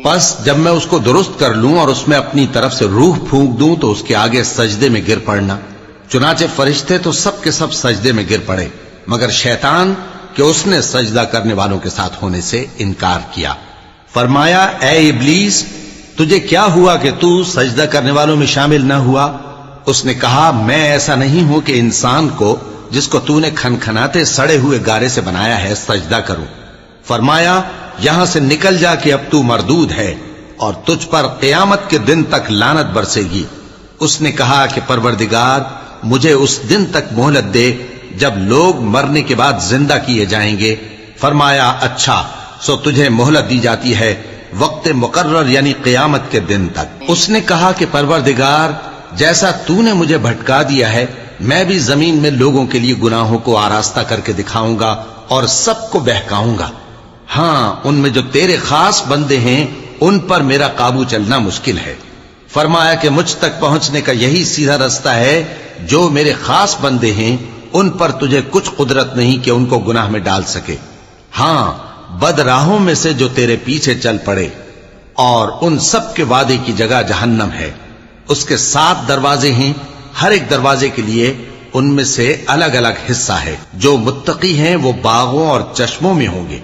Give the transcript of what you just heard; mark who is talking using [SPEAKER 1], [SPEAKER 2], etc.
[SPEAKER 1] پس جب میں اس کو درست کر لوں اور اس میں اپنی طرف سے روح پھونک دوں تو اس کے آگے سجدے میں گر پڑنا۔ چنانچہ فرشتے تو سب کے سب سجدے میں گر پڑے مگر شیطان کہ اس نے سجدہ کرنے والوں کے ساتھ ہونے سے انکار کیا۔ فرمایا اے ابلیس تجھے کیا ہوا کہ تو سجدہ کرنے والوں میں شامل نہ ہوا؟ اس نے کہا میں ایسا نہیں ہوں کہ انسان کو جس کو تو نے کھنکھناتے سڑے ہوئے گارے سے بنایا ہے سجدہ کروں۔ فرمایا یہاں سے نکل جا کہ اب تو مردود ہے اور تجھ پر قیامت کے دن تک لعنت برسے گی۔ اس نے کہا کہ پروردگار مجھے اس دن تک مہلت دے جب لوگ مرنے کے بعد زندہ کیے جائیں گے۔ فرمایا اچھا سو تجھے مہلت دی جاتی ہے وقت مقرر یعنی قیامت کے دن تک۔ اس نے کہا کہ پروردگار جیسا تو نے مجھے بھٹکا دیا ہے میں بھی زمین میں لوگوں کے لیے گناہوں کو آراستہ کر کے دکھاؤں گا اور سب کو بہکاؤں گا۔ ہاں ان میں جو تیرے خاص بندے ہیں ان پر میرا قابو چلنا مشکل ہے۔ فرمایا کہ مجھ تک پہنچنے کا یہی سیدھا رستہ ہے، جو میرے خاص بندے ہیں ان پر تجھے کچھ قدرت نہیں کہ ان کو گناہ میں ڈال سکے۔ ہاں بد راہوں میں سے جو تیرے پیچھے چل پڑے، اور ان سب کے وعدے کی جگہ جہنم ہے، اس کے 7 دروازے ہیں، ہر ایک دروازے کے لیے ان میں سے الگ الگ حصہ ہے۔ جو متقی ہیں وہ باغوں اور چشموں میں ہوں گے۔